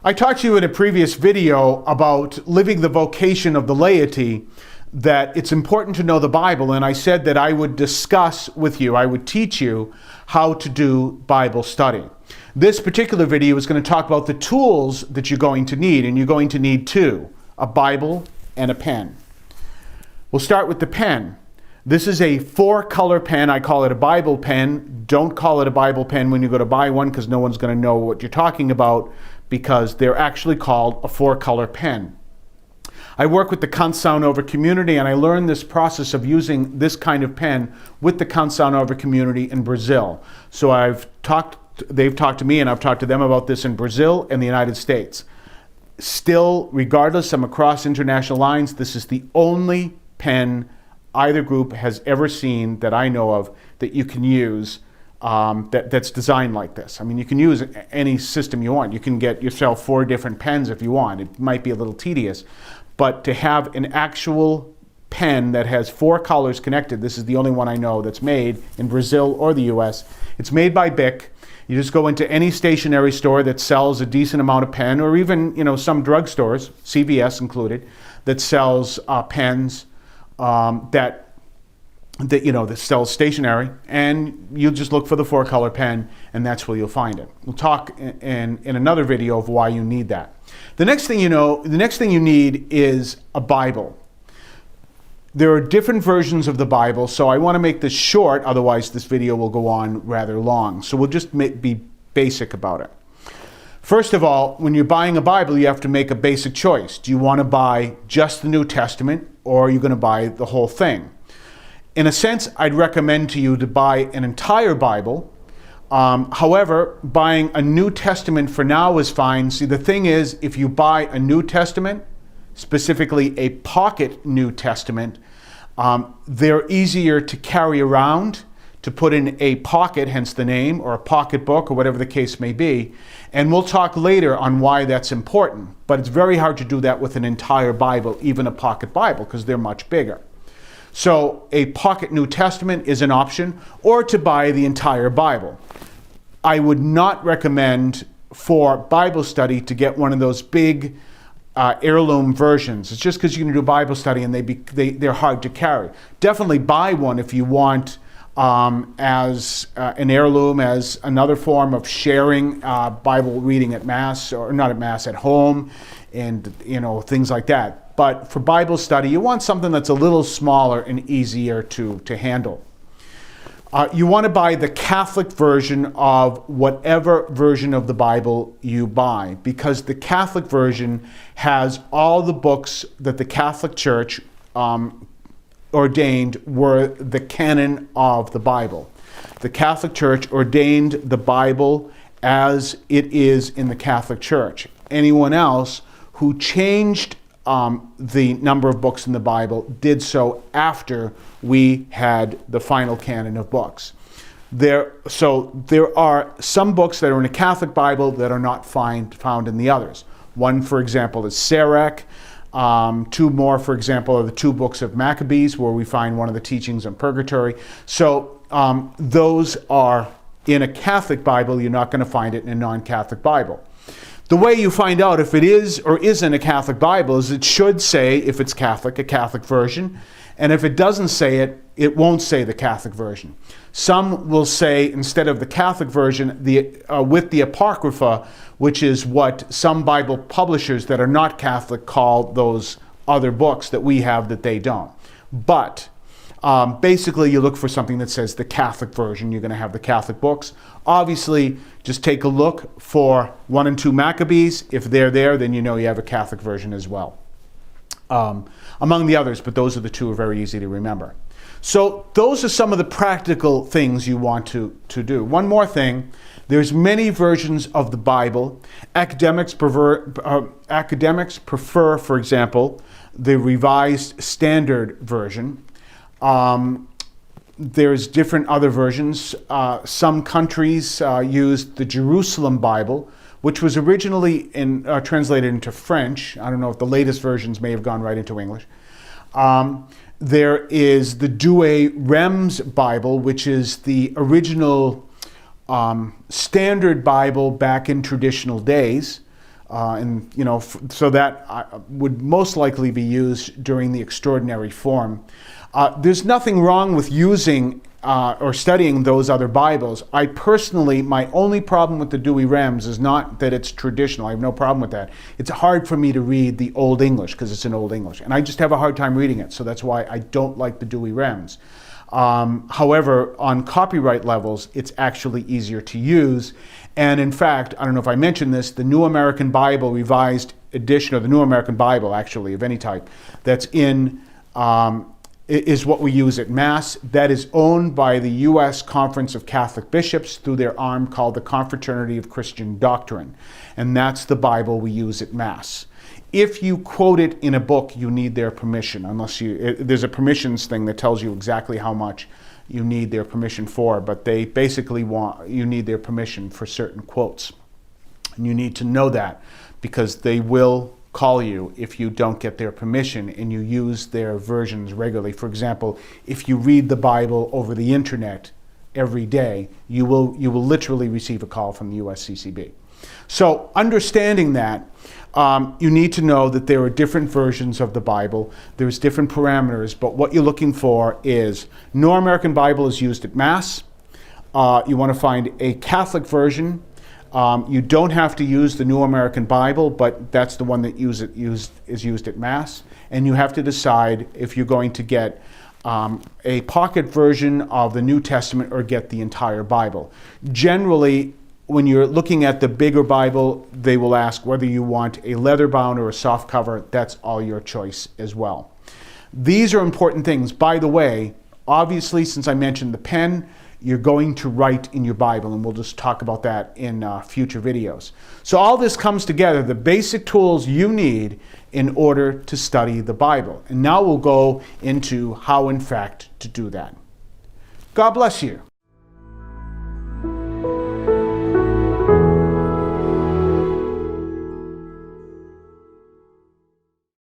I talked to you in a previous video about living the vocation of the laity, that it's important to know the Bible, and I said that I would discuss with you, I would teach you how to do Bible study. This particular video is going to talk about the tools that you're going to need, and you're going to need two, a Bible and a pen. We'll start with the pen. This is a 4-color pen. I call it a Bible pen. Don't call it a Bible pen when you go to buy one, because no one's going to know what you're talking about, because they're actually called a 4-color pen. I work with the Canção Nova Community, and I learned this process of using this kind of pen with the Canção Nova Community in Brazil. So they've talked to me, and I've talked to them about this in Brazil and the United States. Still, regardless, I'm across international lines. This is the only pen either group has ever seen that I know of that you can use that's designed like this. I mean, you can use any system you want. You can get yourself 4 different pens if you want. It might be a little tedious, but to have an actual pen that has 4 colors connected, this is the only one I know that's made in Brazil or the US. It's made by Bic. You just go into any stationery store that sells a decent amount of pen, or even some drugstores, CVS included, that sells pens that sells stationery, and you just look for the 4-color pen, and that's where you'll find it. We'll talk in another video of why you need that. The next thing you need is a Bible. There are different versions of the Bible, so I want to make this short, otherwise this video will go on rather long. So we'll just be basic about it. First of all, when you're buying a Bible, you have to make a basic choice. Do you want to buy just the New Testament, or are you going to buy the whole thing? In a sense, I'd recommend to you to buy an entire Bible. However, buying a New Testament for now is fine. See, the thing is, if you buy a New Testament, specifically a pocket New Testament, they're easier to carry around, to put in a pocket, hence the name, or a pocket book, or whatever the case may be. And we'll talk later on why that's important. But it's very hard to do that with an entire Bible, even a pocket Bible, because they're much bigger. So a pocket New Testament is an option, or to buy the entire Bible. I would not recommend for Bible study to get one of those big heirloom versions. It's just because you're going to do Bible study and they're hard to carry. Definitely buy one if you want as an heirloom, as another form of sharing Bible reading at Mass, or not at Mass, at home, and things like that. But for Bible study, you want something that's a little smaller and easier to handle. You want to buy the Catholic version of whatever version of the Bible you buy, because the Catholic version has all the books that the Catholic Church ordained were the canon of the Bible. The Catholic Church ordained the Bible as it is in the Catholic Church. Anyone else who changed the number of books in the Bible did so after we had the final canon of books. So there are some books that are in the Catholic Bible that are not found in the others. One, for example, is Sirach. 2 more, for example, are the 2 books of Maccabees, where we find one of the teachings on purgatory. So those are in a Catholic Bible. You're not going to find it in a non-Catholic Bible. The way you find out if it is or isn't a Catholic Bible is it should say, if it's Catholic, a Catholic version. And if it doesn't say it, it won't say the Catholic version. Some will say, instead of the Catholic version, with the Apocrypha, which is what some Bible publishers that are not Catholic call those other books that we have that they don't. But basically, you look for something that says the Catholic version. You're going to have the Catholic books. Obviously, just take a look for 1 and 2 Maccabees. If they're there, then you know you have a Catholic version as well. Among the others, but those are the 2 are very easy to remember. So those are some of the practical things you want to do. One more thing, there's many versions of the Bible. Academics prefer, for example, the Revised Standard Version. There's different other versions. Some countries used the Jerusalem Bible, which was originally translated into French. I don't know if the latest versions may have gone right into English. There is the Douay Rheims Bible, which is the original standard Bible back in traditional days. And so that would most likely be used during the extraordinary form. There's nothing wrong with using or studying those other Bibles. I personally, my only problem with the Douay-Rheims is not that it's traditional. I have no problem with that. It's hard for me to read the Old English because it's in Old English, and I just have a hard time reading it. So that's why I don't like the Douay-Rheims. However, on copyright levels, it's actually easier to use. And in fact, I don't know if I mentioned this, the New American Bible revised edition, or the New American Bible actually of any type, that's in is what we use at Mass. That is owned by the U.S. Conference of Catholic Bishops through their arm called the Confraternity of Christian Doctrine. And that's the Bible we use at Mass. If you quote it in a book, you need their permission, unless there's a permissions thing that tells you exactly how much you need their permission for, but they basically you need their permission for certain quotes. And you need to know that, because they will call you if you don't get their permission and you use their versions regularly. For example, if you read the Bible over the internet every day, you will literally receive a call from the USCCB. So understanding that, you need to know that there are different versions of the Bible. There's different parameters, but what you're looking for is New American Bible is used at Mass. You want to find a Catholic version. You don't have to use the New American Bible, but that's the one that is used at Mass. And you have to decide if you're going to get a pocket version of the New Testament or get the entire Bible. Generally, when you're looking at the bigger Bible, they will ask whether you want a leather bound or a soft cover. That's all your choice as well. These are important things. By the way, obviously, since I mentioned the pen, you're going to write in your Bible, and we'll just talk about that in future videos. So all this comes together, the basic tools you need in order to study the Bible. And now we'll go into how, in fact, to do that. God bless you.